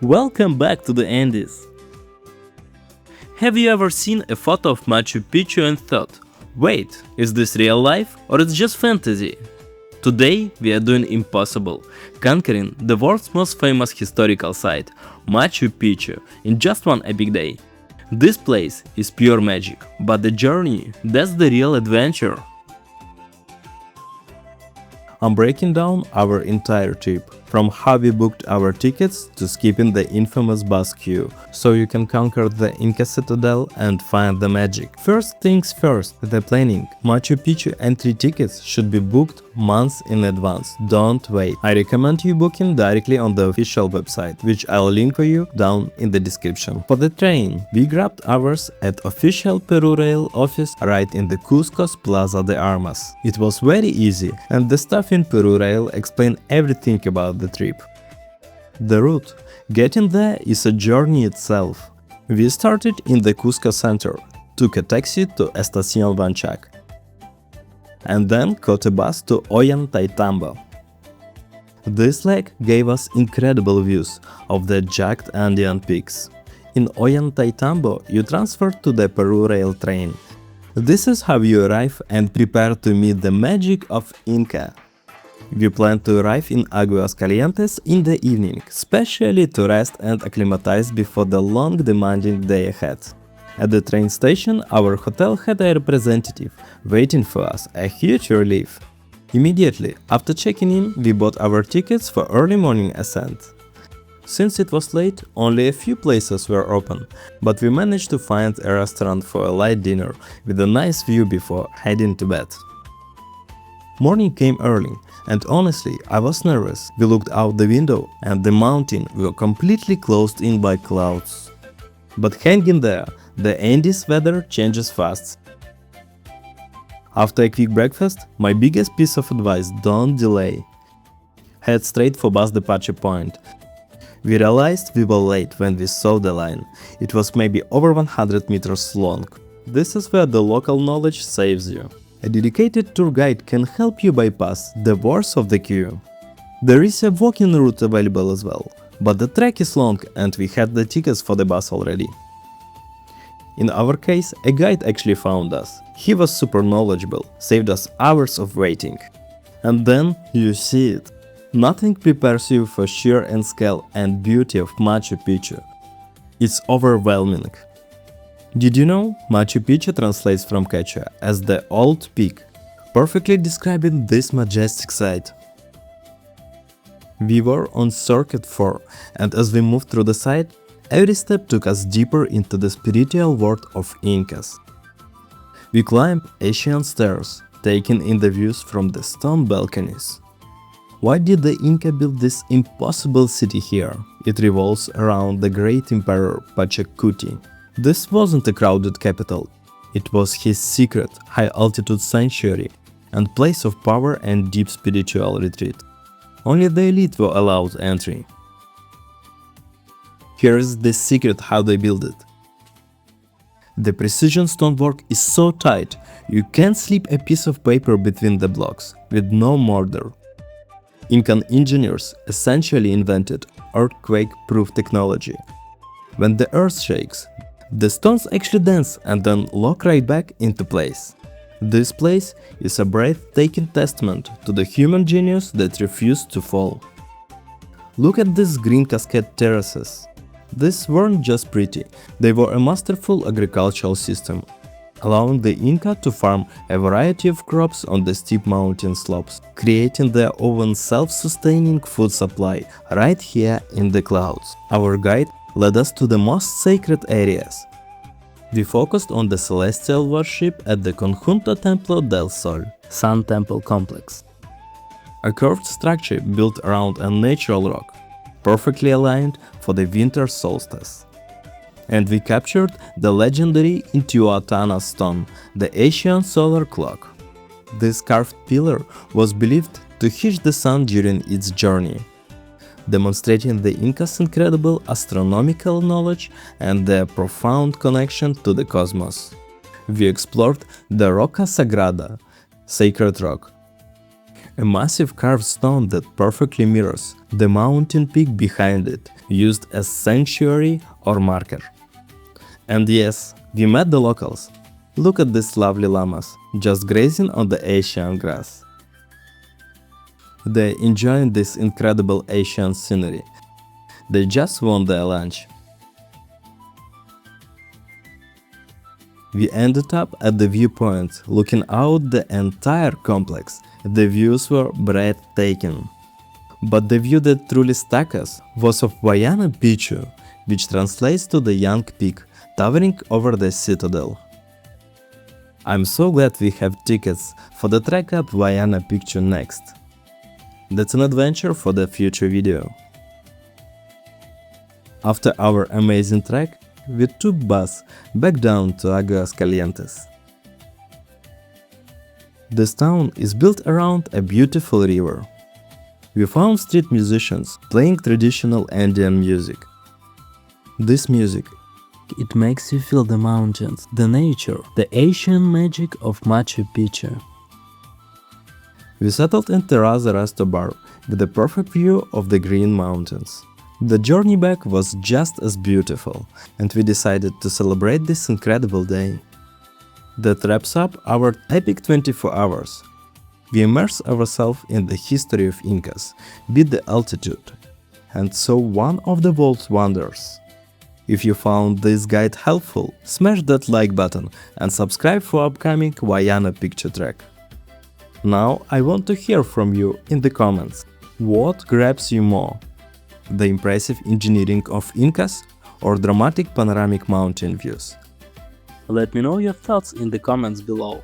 Welcome back to the Andes. Have you ever seen a photo of Machu Picchu and thought, wait, is this real life or it's just fantasy? Today we are doing impossible, conquering the world's most famous historical site, Machu Picchu, in just one epic day. This place is pure magic, but the journey, that's the real adventure. I'm breaking down our entire trip, from how we booked our tickets to skipping the infamous bus queue, so you can conquer the Inca citadel and find the magic. First things first, the planning. Machu Picchu entry tickets should be booked months in advance, don't wait. I recommend you booking directly on the official website, which I'll link for you down in the description. For the train, we grabbed ours at official PeruRail office right in the Cusco's Plaza de Armas. It was very easy, and the staff in PeruRail explained everything about the trip. The route. Getting there is a journey itself. We started in the Cusco center, took a taxi to Estacion Wanchaq, and then caught a bus to Ollantaytambo. This leg gave us incredible views of the jagged Andean peaks. In Ollantaytambo, you transfer to the PeruRail train. This is how you arrive and prepare to meet the magic of Inca. We plan to arrive in Aguas Calientes in the evening, specially to rest and acclimatize before the long demanding day ahead. At the train station, our hotel had a representative waiting for us, a huge relief. Immediately after checking in, we bought our tickets for early morning ascent. Since it was late, only a few places were open, but we managed to find a restaurant for a light dinner with a nice view before heading to bed. Morning came early, and honestly, I was nervous. We looked out the window and the mountain were completely closed in by clouds. But hang in there, the Andes weather changes fast. After a quick breakfast, my biggest piece of advice: don't delay. Head straight for bus departure point. We realized we were late when we saw the line. It was maybe over 100 meters long. This is where the local knowledge saves you. A dedicated tour guide can help you bypass the worst of the queue. There is a walking route available as well, but the trek is long and we had the tickets for the bus already. In our case, a guide actually found us. He was super knowledgeable, saved us hours of waiting. And then you see it. Nothing prepares you for sheer and scale and beauty of Machu Picchu. It's overwhelming. Did you know Machu Picchu translates from Quechua as the Old Peak, perfectly describing this majestic site? We were on Circuit 4, and as we moved through the site, every step took us deeper into the spiritual world of Incas. We climbed ancient stairs, taking in the views from the stone balconies. Why did the Inca build this impossible city here? It revolves around the great emperor Pachacuti. This wasn't a crowded capital, it was his secret, high-altitude sanctuary and place of power and deep spiritual retreat. Only the elite were allowed entry. Here is the secret how they build it. The precision stonework is so tight, you can't slip a piece of paper between the blocks, with no mortar. Incan engineers essentially invented earthquake-proof technology. When the earth shakes, the stones actually dance and then lock right back into place. This place is a breathtaking testament to the human genius that refused to fall. Look at these green cascade terraces. These weren't just pretty, they were a masterful agricultural system, allowing the Inca to farm a variety of crops on the steep mountain slopes, creating their own self-sustaining food supply right here in the clouds. Our guide led us to the most sacred areas. We focused on the celestial worship at the Conjunto Templo del Sol, Sun Temple Complex, a curved structure built around a natural rock, perfectly aligned for the winter solstice. And we captured the legendary Intihuatana stone, the Asian solar clock. This carved pillar was believed to hitch the sun during its journey, demonstrating the Incas' incredible astronomical knowledge and their profound connection to the cosmos. We explored the Roca Sagrada, sacred rock, A massive carved stone that perfectly mirrors the mountain peak behind it, used as sanctuary or marker. And yes, we met the locals. Look at these lovely llamas, just grazing on the Asian grass. They enjoying this incredible Asian scenery. They just want their lunch. We ended up at the viewpoint, looking out the entire complex. The views were breathtaking. But the view that truly stuck us was of Huayna Picchu, which translates to the young peak towering over the citadel. I'm so glad we have tickets for the trek up Huayna Picchu next. That's an adventure for the future video. After our amazing trek, we took bus back down to Aguas Calientes. This town is built around a beautiful river. We found street musicians playing traditional Andean music. This music, it makes you feel the mountains, the nature, the Asian magic of Machu Picchu. We settled in Terraza Resto Bar with a perfect view of the Green Mountains. The journey back was just as beautiful, and we decided to celebrate this incredible day. That wraps up our epic 24 hours. We immerse ourselves in the history of Incas, beat the altitude, and saw one of the world's wonders. If you found this guide helpful, smash that like button and subscribe for upcoming Huayna Picchu trek. Now I want to hear from you in the comments. What grabs you more? The impressive engineering of Incas or dramatic panoramic mountain views? Let me know your thoughts in the comments below.